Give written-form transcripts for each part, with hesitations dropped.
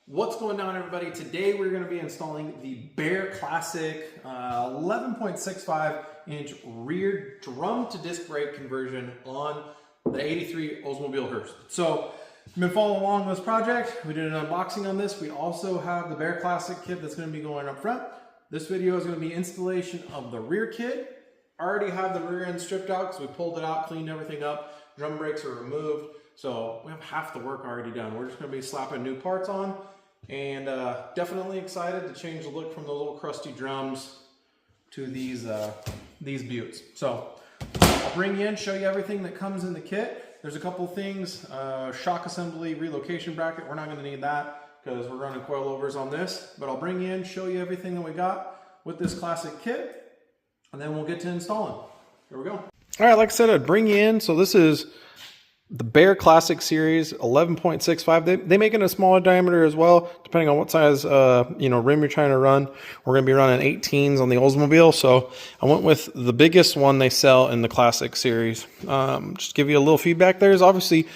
What's going on, everybody? Today we're going to be installing the Baer Classic 11.65 inch rear drum to disc brake conversion on the 83 Oldsmobile Hurst. So if you've been following along this project, we did an unboxing on this. We also have the Baer Classic kit that's going to be going up front. This video is going to be installation of the rear kit. I already have the rear end stripped out because we pulled it out, cleaned everything up. Drum brakes are removed. So we have half the work already done. We're just going to be slapping new parts on. And definitely excited to change the look from those little crusty drums to these buttes. So I'll bring you in, show you everything that comes in the kit. There's a couple things, shock assembly, relocation bracket. We're not going to need that because we're running coilovers on this. But I'll bring you in, show you everything that we got with this classic kit, and then we'll get to installing. Here we go. All right, like I said, I'd bring you in. So this is the Baer Classic Series 11.65. They make it in a smaller diameter as well, depending on what size rim you're trying to run. We're going to be running 18s on the Oldsmobile, so I went with the biggest one they sell in the Classic Series. Just give you a little feedback. There's obviously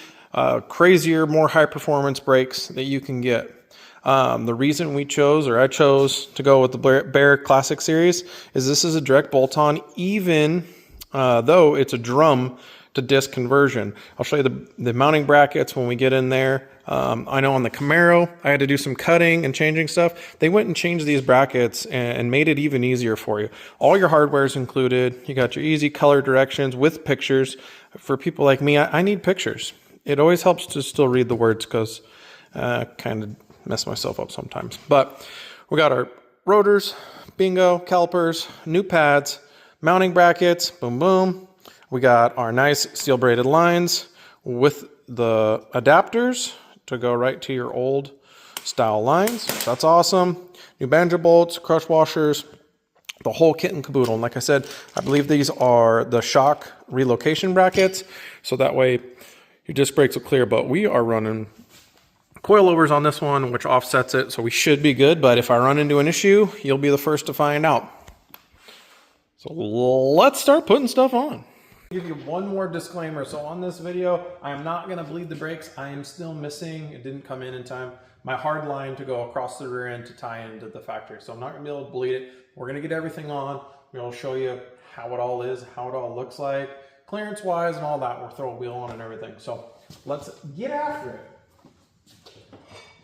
crazier, more high performance brakes that you can get. The reason I chose to go with the Baer Classic Series is this is a direct bolt-on, even though it's a drum to disc conversion. I'll show you the mounting brackets when we get in there. I know on the Camaro, I had to do some cutting and changing stuff. They went and changed these brackets and made it even easier for you. All your hardware is included. You got your easy color directions with pictures. For people like me, I need pictures. It always helps to still read the words because I kind of mess myself up sometimes. But we got our rotors, bingo, calipers, new pads, mounting brackets, boom, boom. We got our nice steel braided lines with the adapters to go right to your old style lines. That's awesome. New banjo bolts, crush washers, the whole kit and caboodle. And like I said, I believe these are the shock relocation brackets. So that way your disc brakes will clear. But we are running coilovers on this one, which offsets it. So we should be good. But if I run into an issue, you'll be the first to find out. So let's start putting stuff on. Give you one more disclaimer. So on this video, I am not going to bleed the brakes. I am still missing, it didn't come in time, my hard line to go across the rear end to tie into the factory. So I'm not going to be able to bleed it. We're going to get everything on. We'll show you how it all is, how it all looks like, clearance wise and all that. We'll throw a wheel on and everything. So let's get after it.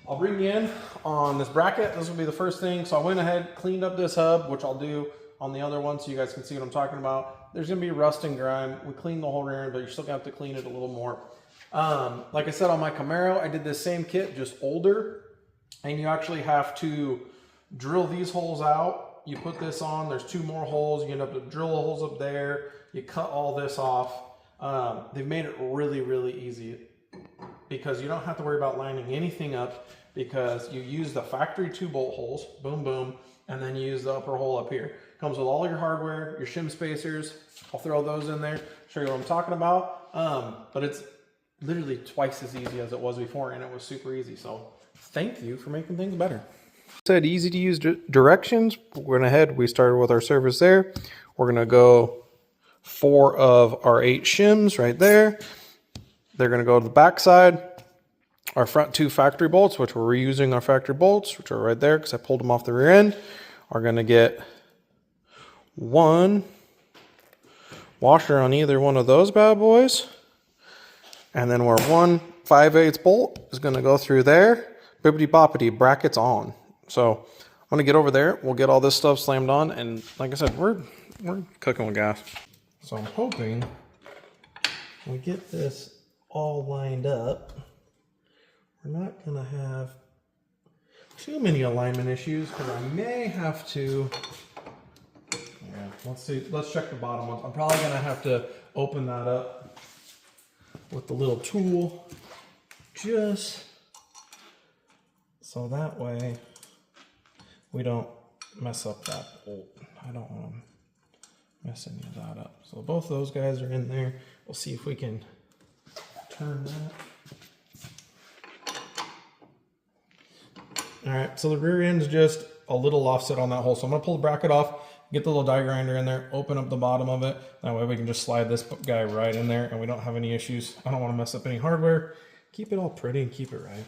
I'll bring you in on this bracket. This will be the first thing. So I went ahead, cleaned up this hub, which I'll do on the other one so you guys can see what I'm talking about. There's going to be rust and grime. We cleaned the whole rear end, but you're still going to have to clean it a little more. Like I said, on my Camaro, I did this same kit, just older. And you actually have to drill these holes out. You put this on, there's 2 more holes. You end up to drill holes up there. You cut all this off. They've made it really, really easy because you don't have to worry about lining anything up because you use the factory 2 bolt holes, boom, boom, and then you use the upper hole up here. Comes with all your hardware, your shim spacers. I'll throw those in there, show you what I'm talking about. But it's literally twice as easy as it was before, and it was super easy. So thank you for making things better. Said easy to use directions. We went ahead, we started with our service there. We're gonna go 4 of our 8 shims right there. They're gonna go to the back side. Our front 2 factory bolts, which we're reusing our factory bolts, which are right there because I pulled them off the rear end, are gonna get 1 washer on either one of those bad boys. And then where 1 5/8 bolt is going to go through there, bippity boppity, brackets on. So I'm going to get over there. We'll get all this stuff slammed on. And like I said, we're cooking with gas. So I'm hoping we get this all lined up. We're not going to have too many alignment issues because I may have to... Yeah, let's see. Let's check the bottom one. I'm probably going to have to open that up with the little tool just so that way we don't mess up that bolt. I don't want to mess any of that up. So both those guys are in there. We'll see if we can turn that. All right, so the rear end is just a little offset on that hole. So I'm going to pull the bracket off. Get the little die grinder in there, open up the bottom of it. That way we can just slide this guy right in there and we don't have any issues. I don't want to mess up any hardware. Keep it all pretty and keep it right.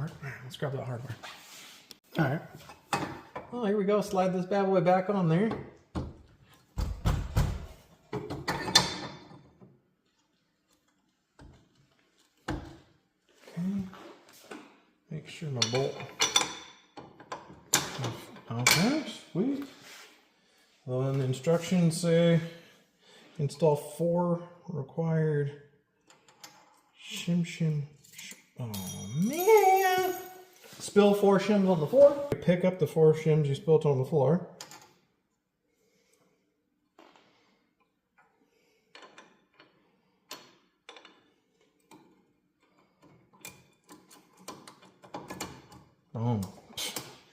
work. All right, let's grab that hardware. All right. Well, here we go. Slide this bad boy back on there. Okay. Make sure my bolt. Okay, sweet. Well, then the instructions say install 4 required shim. Oh man! Spill 4 shims on the floor. Pick up the 4 shims you spilled on the floor. Boom.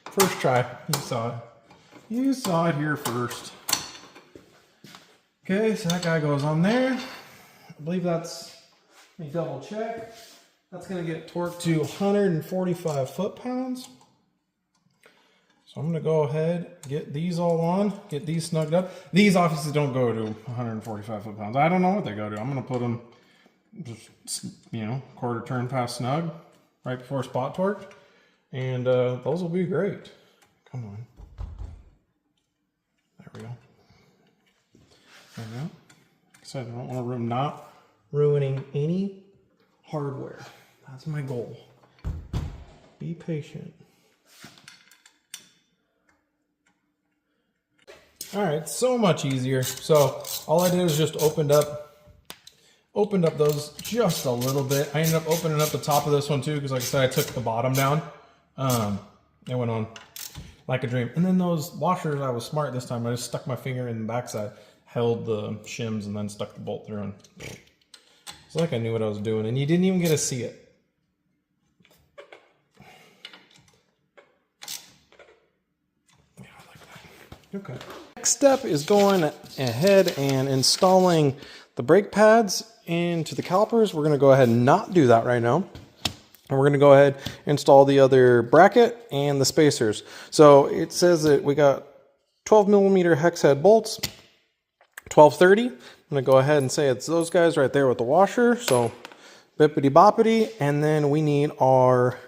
First try. You saw it. You saw it here first. Okay, so that guy goes on there. I believe that's, let me double check. That's going to get torqued to 145 foot-pounds. So I'm going to go ahead, get these all on, get these snugged up. These obviously don't go to 145 foot-pounds. I don't know what they go to. I'm going to put them just, you know, quarter turn past snug, right before spot torque. And those will be great. Come on. There we go. There we go. Like I said, I don't want to not ruining any hardware. That's my goal. Be patient. All right, so much easier. So all I did was just opened up those just a little bit. I ended up opening up the top of this one too, because like I said, I took the bottom down. It went on like a dream. And then those washers, I was smart this time. I just stuck my finger in the backside, held the shims, and then stuck the bolt through. And it's like I knew what I was doing, and you didn't even get to see it. Yeah, I like that. Okay. Next step is going ahead and installing the brake pads into the calipers. We're going to go ahead and not do that right now. And we're going to go ahead and install the other bracket and the spacers. So it says that we got 12 millimeter hex head bolts, 1230. I'm going to go ahead and say it's those guys right there with the washer. So bippity boppity. And then we need our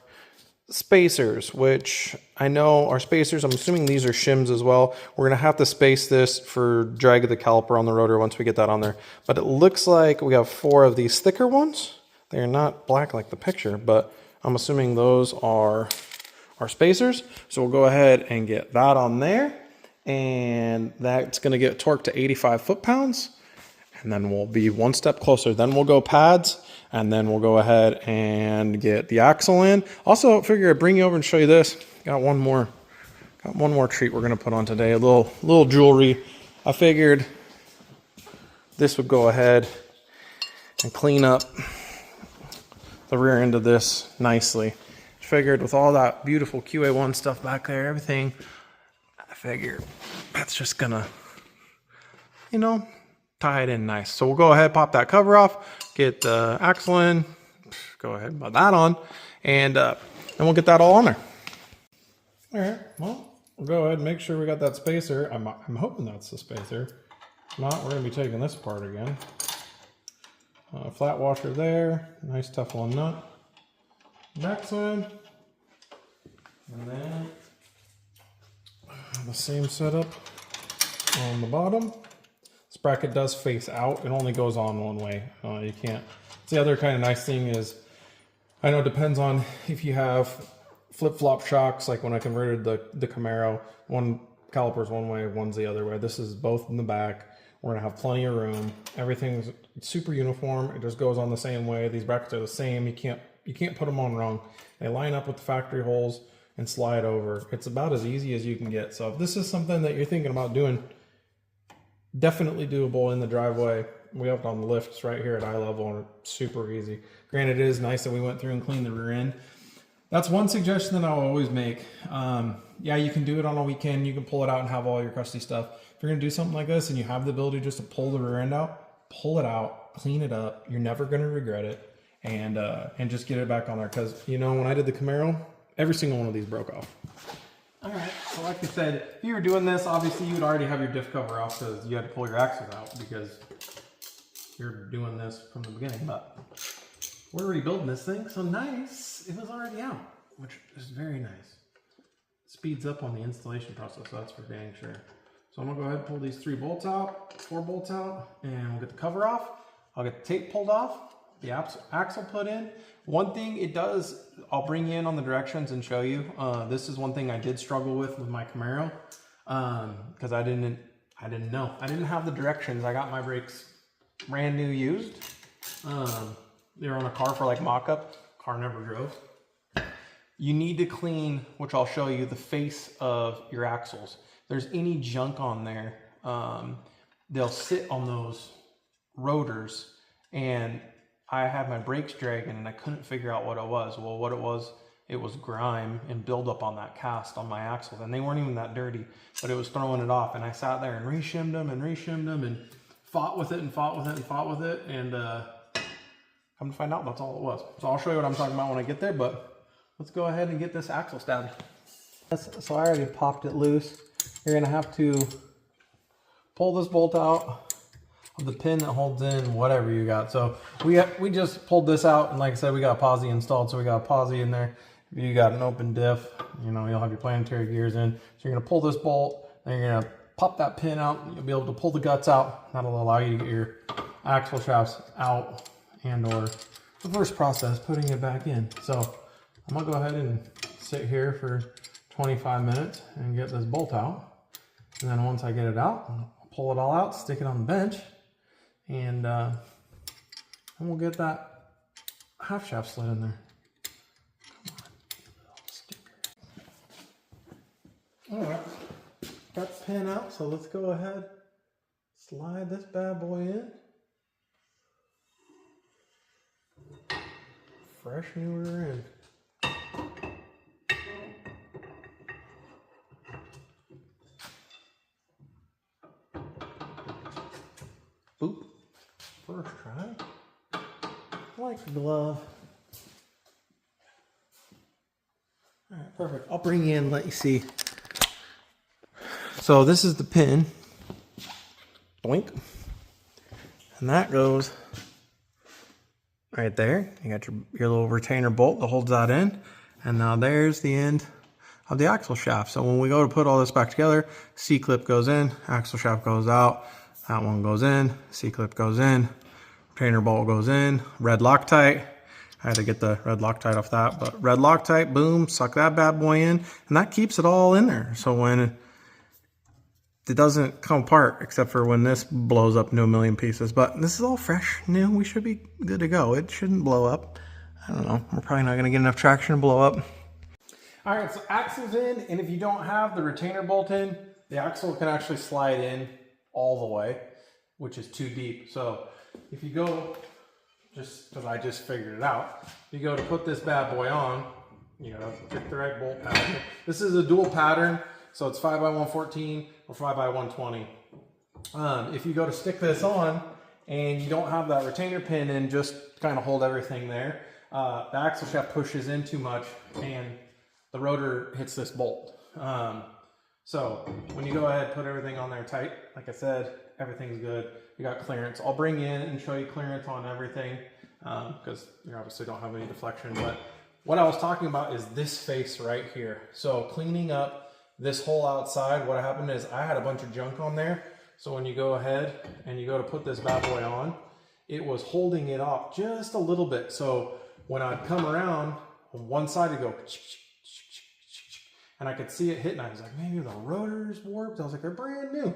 spacers, which I know are spacers. I'm assuming these are shims as well. We're going to have to space this for drag of the caliper on the rotor once we get that on there. But it looks like we have 4 of these thicker ones. They're not black like the picture, but I'm assuming those are our spacers. So we'll go ahead and get that on there. And that's going to get torqued to 85 foot-pounds. And then we'll be one step closer. Then we'll go pads, and then we'll go ahead and get the axle in. Also, I figure I'd bring you over and show you this. Got one more treat we're going to put on today. A little jewelry. I figured this would go ahead and clean up the rear end of this nicely. Figured with all that beautiful QA1 stuff back there, everything, I figured that's just gonna, you know, tie it in nice. So we'll go ahead, pop that cover off, get the axle in, go ahead and put that on, and we'll get that all on there. All right, well, we'll go ahead and make sure we got that spacer. I'm hoping that's the spacer. If not, we're gonna be taking this apart again. Flat washer there, nice Teflon nut. Backside, and then the same setup on the bottom. This bracket does face out. It only goes on one way. You can't. The other kind of nice thing is, I know it depends on if you have flip-flop shocks, like when I converted the Camaro, one caliper's one way, one's the other way. This is both in the back. We're gonna have plenty of room. Everything's super uniform. It just goes on the same way. These brackets are the same. You can't put them on wrong. They line up with the factory holes and slide over. It's about as easy as you can get. So if this is something that you're thinking about doing, definitely doable in the driveway. We have it on the lifts right here at eye level, and it's super easy. Granted, it is nice that we went through and cleaned the rear end. That's one suggestion that I'll always make. Yeah, you can do it on a weekend. You can pull it out and have all your crusty stuff. If you're gonna do something like this and you have the ability just to pull the rear end out, pull it out, clean it up. You're never gonna regret it, and just get it back on there. Because you know, when I did the Camaro, every single one of these broke off. All right, so like I said, if you were doing this, obviously you would already have your diff cover off because you had to pull your axles out because you're doing this from the beginning. But we're rebuilding this thing, so nice, it was already out. which is very nice. Speeds up on the installation process, so that's for dang sure. So I'm gonna go ahead and pull these 4 bolts out, and we'll get the cover off. I'll get the tape pulled off, the axle put in. One thing it does, I'll bring you in on the directions and show you. This is one thing I did struggle with my Camaro, because I didn't know. I didn't have the directions. I got my brakes brand new used. They were on a car for like mock-up. Car never drove. You need to clean, which I'll show you, the face of your axles. If there's any junk on there, they'll sit on those rotors, and I had my brakes dragging and I couldn't figure out what it was. Well, what it was grime and buildup on that cast on my axles, and they weren't even that dirty, but it was throwing it off. And I sat there and reshimmed them and fought with it and and come to find out that's all it was. So I'll show you what I'm talking about when I get there, but let's go ahead and get this axle stabbed. So I already popped it loose. You're gonna have to pull this bolt out of the pin that holds in whatever you got. So we just pulled this out, and like I said, we got a posi installed, so we got a posi in there. If you got an open diff, you know, you'll have your planetary gears in. So you're gonna pull this bolt, then you're gonna pop that pin out, you'll be able to pull the guts out. That'll allow you to get your axle shafts out, and or the first process, putting it back in. So I'm gonna go ahead and sit here for 25 minutes and get this bolt out. And then once I get it out, I'll pull it all out, stick it on the bench, and we'll get that half shaft slid in there. All right, got the pin out, so let's go ahead, slide this bad boy in. Fresh new rear end. Boop. First try. Like the glove. Alright, perfect. I'll bring you in and let you see. So this is the pin. Boink. And that goes right there. You got your little retainer bolt that holds that in. And now there's the end of the axle shaft. So when we go to put all this back together, C-clip goes in, axle shaft goes out, that one goes in, C-clip goes in, retainer bolt goes in, red Loctite. I had to get the red Loctite off that, but red Loctite, boom, suck that bad boy in, and that keeps it all in there. So when it doesn't come apart, except for when this blows up into a million pieces. But this is all fresh, new. We should be good to go. It shouldn't blow up. I don't know. We're probably not going to get enough traction to blow up. All right, so axle's in, and if you don't have the retainer bolt in, the axle can actually slide in all the way, which is too deep. So if you go, just because I just figured it out, you go to put this bad boy on, you gotta pick the right bolt pattern. This is a dual pattern, so it's 5x114 or 5x120. If you go to stick this on and you don't have that retainer pin in, just kind of hold everything there, the axle shaft pushes in too much and the rotor hits this bolt. So when you go ahead, put everything on there tight, like I said, everything's good. You got clearance. I'll bring you in and show you clearance on everything because you obviously don't have any deflection. But what I was talking about is this face right here. So cleaning up this whole outside, what happened is I had a bunch of junk on there. So when you go ahead and you go to put this bad boy on, it was holding it off just a little bit. So when I'd come around on one side, it'd go, and I could see it hit, and I was like, maybe the rotor's warped. I was like, they're brand new.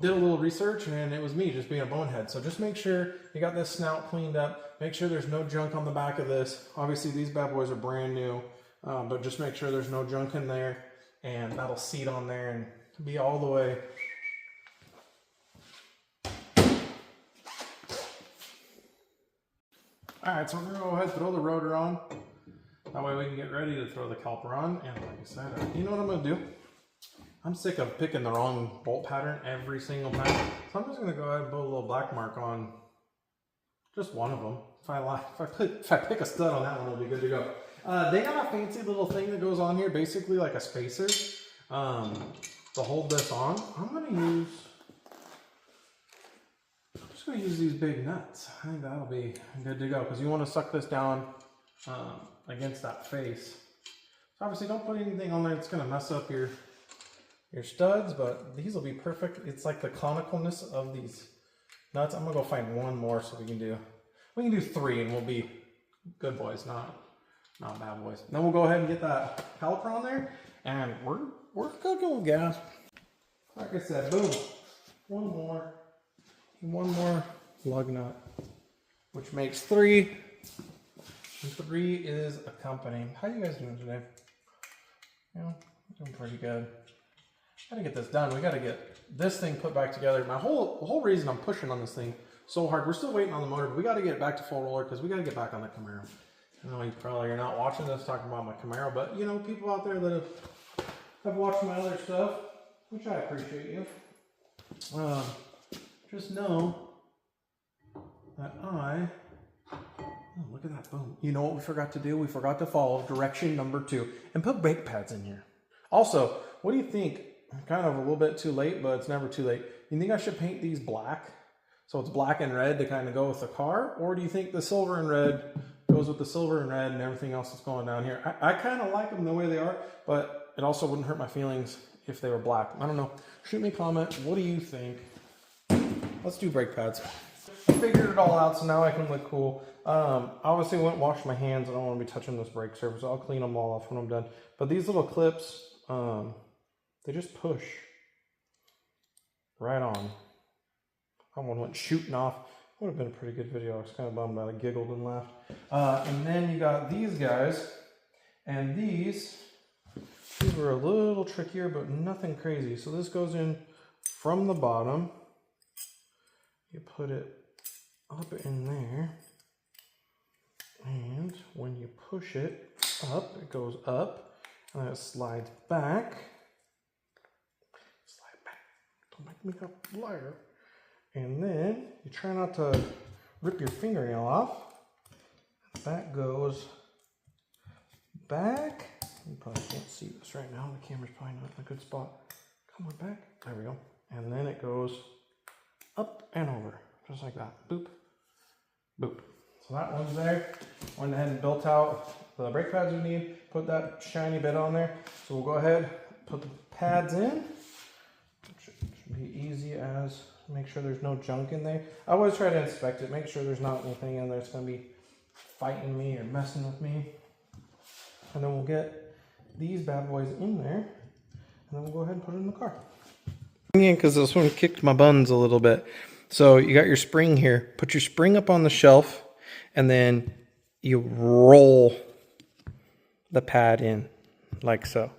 Did a little research, and it was me just being a bonehead. So just make sure you got this snout cleaned up. Make sure there's no junk on the back of this. Obviously, these bad boys are brand new, but just make sure there's no junk in there, and that'll seat on there and be all the way. All right, so we're gonna go ahead and throw the rotor on. That way we can get ready to throw the caliper on. And like I said, you know what I'm gonna do? I'm sick of picking the wrong bolt pattern every single time. So I'm just gonna go ahead and put a little black mark on just one of them. If I pick a stud on that one, it'll be good to go. They got a fancy little thing that goes on here, basically like a spacer, to hold this on. I'm just gonna use these big nuts. I think that'll be good to go, because you want to suck this down against that face. So obviously don't put anything on there that's gonna mess up your studs, but these will be perfect. It's like the conicalness of these nuts. I'm gonna go find one more so we can do 3 and we'll be good boys, not bad boys. Then we'll go ahead and get that caliper on there and we're cooking with gas. Like I said, boom. One more lug nut, which makes 3. And 3 is a company. How you guys doing today? Yeah, doing pretty good. Gotta get this done. We gotta get this thing put back together. The whole reason I'm pushing on this thing so hard, we're still waiting on the motor, but we gotta get it back to full roller because we gotta get back on the Camaro. I know you probably are not watching this talking about my Camaro, but you know, people out there that have watched my other stuff, which I appreciate you. Just know that oh, look at that, boom. You know what we forgot to do? We forgot to follow direction number 2 and put brake pads in here. Also, what do you think? Kind of a little bit too late, but it's never too late. You think I should paint these black? So it's black and red to kind of go with the car? Or do you think the silver and red goes with the silver and red and everything else that's going down here? I kind of like them the way they are, but it also wouldn't hurt my feelings if they were black. I don't know. Shoot me a comment. What do you think? Let's do brake pads. I figured it all out, so now I can look cool. Obviously, I wouldn't wash my hands. I don't want to be touching this brake surface. I'll clean them all off when I'm done. But these little clips, they just push right on. That one went shooting off. Would have been a pretty good video. I was kind of bummed out. I giggled and laughed. And then you got these guys, and these were a little trickier, but nothing crazy. So this goes in from the bottom. You put it up in there, and when you push it up, it goes up, and then it slides back. Slide back. Don't make me a liar. And then you try not to rip your fingernail off. That goes back. You probably can't see this right now. The camera's probably not in a good spot. Come on back. There we go. And then it goes up and over, just like that. Boop, boop. So that one's there. Went ahead and built out the brake pads we need. Put that shiny bit on there. So we'll go ahead, put the pads in. It should be easy as make sure there's no junk in there. I always try to inspect it, make sure there's not anything in there that's going to be fighting me or messing with me. And then we'll get these bad boys in there, and then we'll go ahead and put it in the car. Because this one kicked my buns a little bit. So you got your spring here. Put your spring up on the shelf, and then you roll the pad in like so.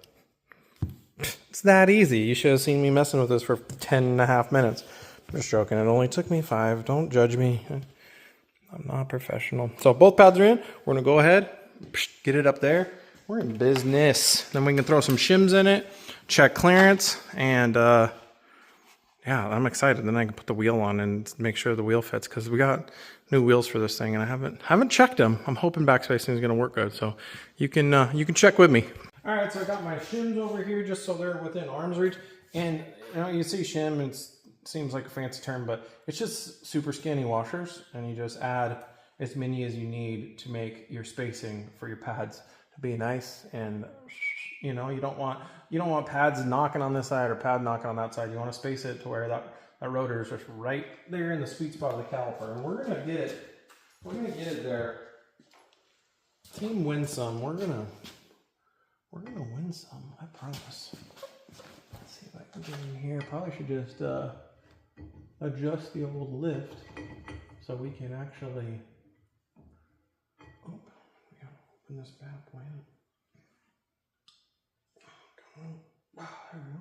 It's that easy. You should have seen me messing with this for 10.5 minutes. I'm just joking. It only took me 5. Don't judge me. I'm not professional. So both pads are in. We're going to go ahead, get it up there. We're in business. Then we can throw some shims in it, check clearance, and yeah, I'm excited. Then I can put the wheel on and make sure the wheel fits, because we got new wheels for this thing, and I haven't checked them. I'm hoping backspacing is going to work good, so you can check with me. All right, so I got my shims over here just so they're within arm's reach, and you know, you see shim, it seems like a fancy term, but it's just super skinny washers, and you just add as many as you need to make your spacing for your pads to be nice. And you know, you don't want pads knocking on this side or pad knocking on that side. You want to space it to where that rotor is just right there in the sweet spot of the caliper, and we're gonna get it there. Team win some. We're gonna win some, I promise. Let's see if I can get in here. Probably should just adjust the old lift so we can actually open this bad boy up. Come on. Wow, there we go.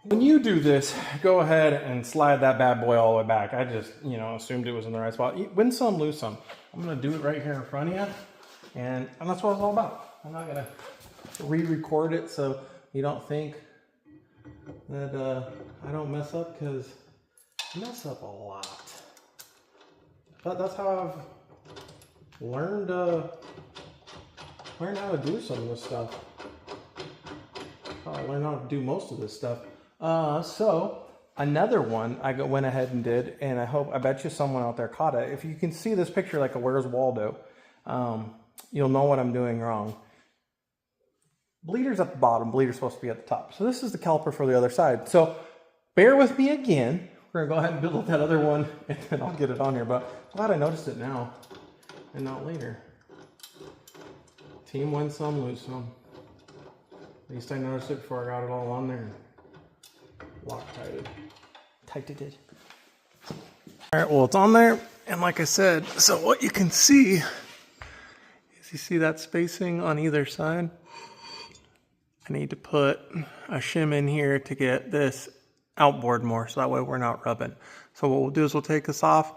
When you do this, go ahead and slide that bad boy all the way back. I just, assumed it was in the right spot. Win some, lose some. I'm going to do it right here in front of you, and that's what it's all about. I'm not going to re-record it so you don't think that I don't mess up, because I mess up a lot. But that's how I've learned how to do some of this stuff. I learned how to do most of this stuff. So Another one I went ahead and did, and I bet you someone out there caught it. If you can see this picture like a Where's Waldo, you'll know what I'm doing wrong. Bleeder's at the bottom, bleeder's supposed to be at the top. So this is the caliper for the other side. So bear with me again. We're gonna go ahead and build that other one, and then I'll get it on here. But I'm glad I noticed it now and not later. Team wins some, lose some. At least I noticed it before I got it all on there. Loctited. Tightened it. All right, well, it's on there. And like I said, so what you can see is, you see that spacing on either side? I need to put a shim in here to get this outboard more, so that way we're not rubbing. So what we'll do is we'll take this off.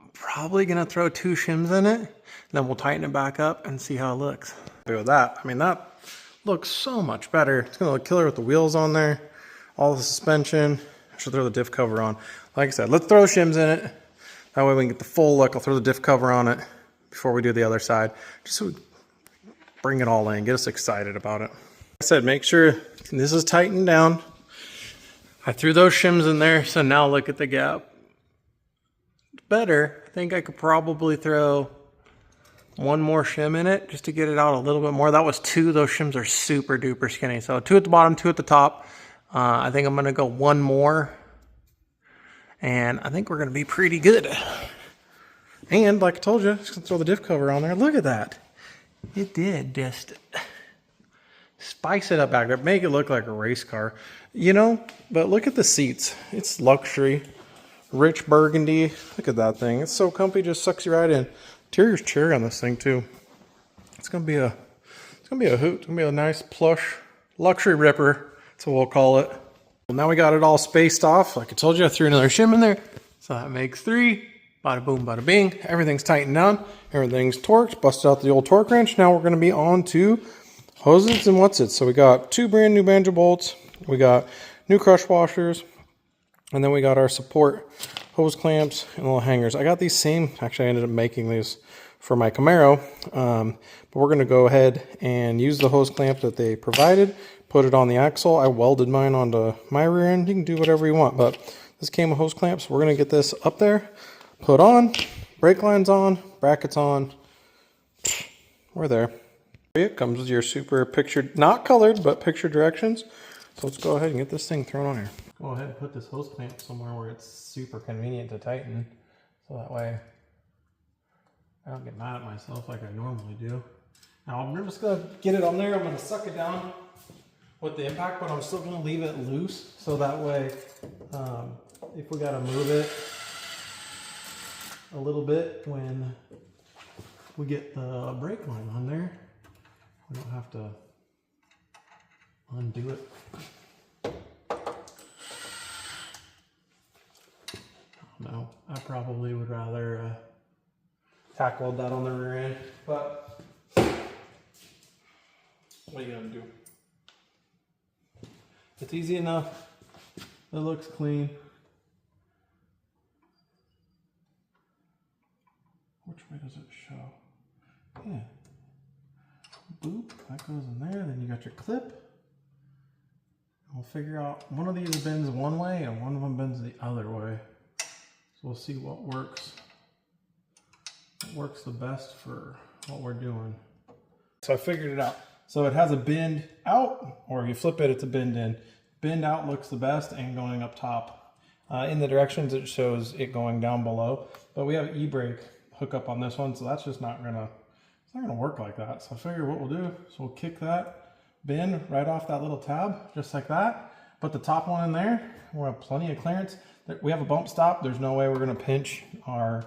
I'm probably gonna throw 2 shims in it, and then we'll tighten it back up and see how it looks. With that, I mean, that looks so much better. It's gonna look killer with the wheels on there, all the suspension. I should throw the diff cover on. Like I said, let's throw shims in it. That way we can get the full look. I'll throw the diff cover on it before we do the other side, just so we bring it all in, get us excited about it. Like I said, make sure this is tightened down. I threw those shims in there, so now look at the gap. Better. I think I could probably throw 1 more shim in it just to get it out a little bit more. That was 2. Those shims are super duper skinny. So 2 at the bottom, 2 at the top. I think I'm going to go 1 more. And I think we're going to be pretty good. And like I told you, just going to throw the diff cover on there. Look at that. It did just spice it up back there. Make it look like a race car. You know, but look at the seats. It's luxury. Rich burgundy. Look at that thing. It's so comfy, just sucks you right in. Interior's cherry on this thing too. It's gonna be a hoot. It's gonna be a nice plush luxury ripper. That's what we'll call it. Well, now we got it all spaced off. Like I told you, I threw another shim in there. So that makes 3. Bada boom, bada bing. Everything's tightened down. Everything's torqued. Busted out the old torque wrench. Now we're gonna be on to hoses and what's it. So we got 2 brand new banjo bolts. We got new crush washers. And then we got our support hose clamps and little hangers. I got these same, actually I ended up making these for my Camaro. But we're gonna go ahead and use the hose clamp that they provided, put it on the axle. I welded mine onto my rear end. You can do whatever you want, but this came with hose clamps. We're gonna get this up there, put on, brake lines on, brackets on. We're there. It comes with your super pictured, not colored, but picture directions. So let's go ahead and get this thing thrown on here. Go ahead and put this hose clamp somewhere where it's super convenient to tighten. So that way I don't get mad at myself like I normally do. Now I'm just gonna get it on there. I'm gonna suck it down with the impact, but I'm still gonna leave it loose. So that way, if we gotta move it a little bit when we get the brake line on there, we don't have to undo it. No, I probably would rather tack weld that on the rear end, but what are you gonna do? It's easy enough. It looks clean. Which way does it show? Yeah. Boop, that goes in there. Then you got your clip. We'll figure out, one of these bends one way and one of them bends the other way. So we'll see what works the best for what we're doing. So I figured it out. So it has a bend out, or if you flip it, it's a bend in. Bend out looks the best, and going up top. In the directions, it shows it going down below. But we have e-brake hookup on this one, so that's just not gonna, it's not gonna work like that. So I figure what we'll do is we'll kick that bend right off that little tab, just like that. Put the top one in there. We'll have plenty of clearance. We have a bump stop. There's no way we're gonna pinch our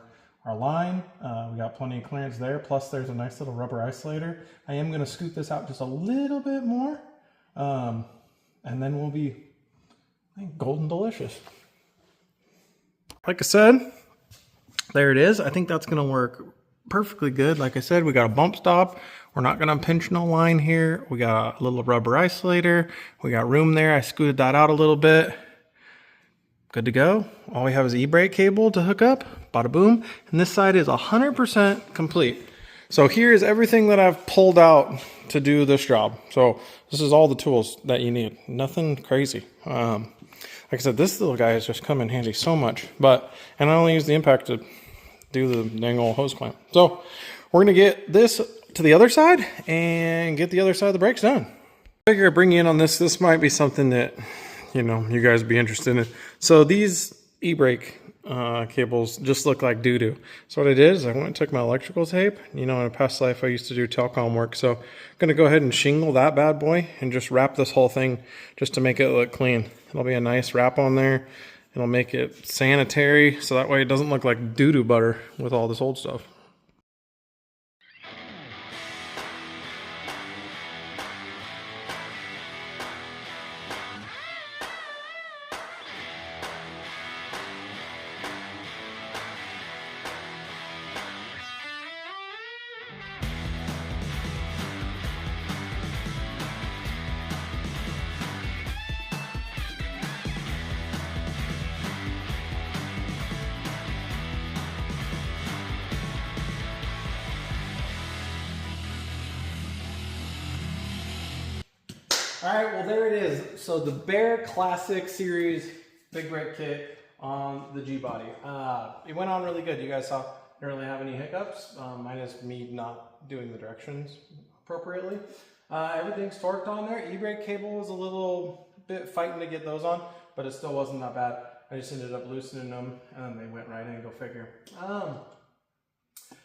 line. We got plenty of clearance there. Plus there's a nice little rubber isolator. I am gonna scoot this out just a little bit more. And then we'll be, I think, golden delicious. Like I said, there it is. I think that's gonna work perfectly good. Like I said, we got a bump stop. We're not gonna pinch no line here. We got a little rubber isolator. We got room there. I scooted that out a little bit. Good to go. All we have is e-brake cable to hook up. Bada boom. And this side is 100% complete. So here's everything that I've pulled out to do this job. So this is all the tools that you need. Nothing crazy. Like I said, this little guy has just come in handy so much. And I only use the impact to do the dang old hose clamp. So we're gonna get this to the other side and get the other side of the brakes done. I figure I bring you in on this. This might be something that, you know, you guys would be interested in. So these e-brake cables just look like doo-doo. So what I did is I went and took my electrical tape. You know, in a past life I used to do telecom work. So I'm gonna go ahead and shingle that bad boy and just wrap this whole thing just to make it look clean. It'll be a nice wrap on there. It'll make it sanitary, so that way it doesn't look like doo-doo butter with all this old stuff. All right, well there it is. So the Baer Classic Series big brake kit on the G-body. It went on really good. You guys saw, didn't really have any hiccups, minus me not doing the directions appropriately. Everything's torqued on there. E-brake cable was a little bit fighting to get those on, but it still wasn't that bad. I just ended up loosening them and they went right in, go figure.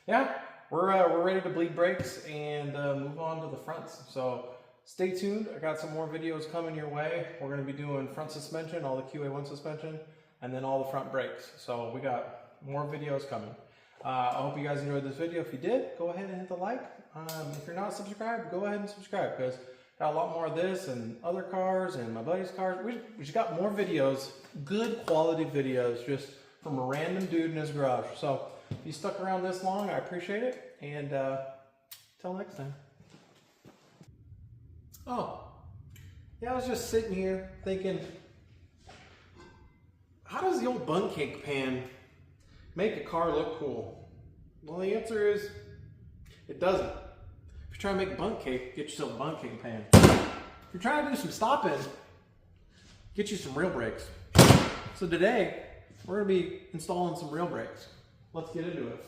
Yeah, we're ready to bleed brakes and move on to the fronts. So stay tuned. I got some more videos coming your way. We're going to be doing front suspension, all the QA1 suspension, and then all the front brakes. So we got more videos coming. I hope you guys enjoyed this video. If you did, go ahead and hit the like. If you're not subscribed, go ahead and subscribe, because got a lot more of this and other cars and my buddy's cars. We just got more videos, good quality videos, just from a random dude in his garage. So if you stuck around this long, I appreciate it. And till next time. Oh, yeah, I was just sitting here thinking, how does the old bun cake pan make a car look cool? Well, the answer is, it doesn't. If you're trying to make bun cake, get yourself a bun cake pan. If you're trying to do some stopping, get you some real brakes. So today, we're gonna be installing some real brakes. Let's get into it.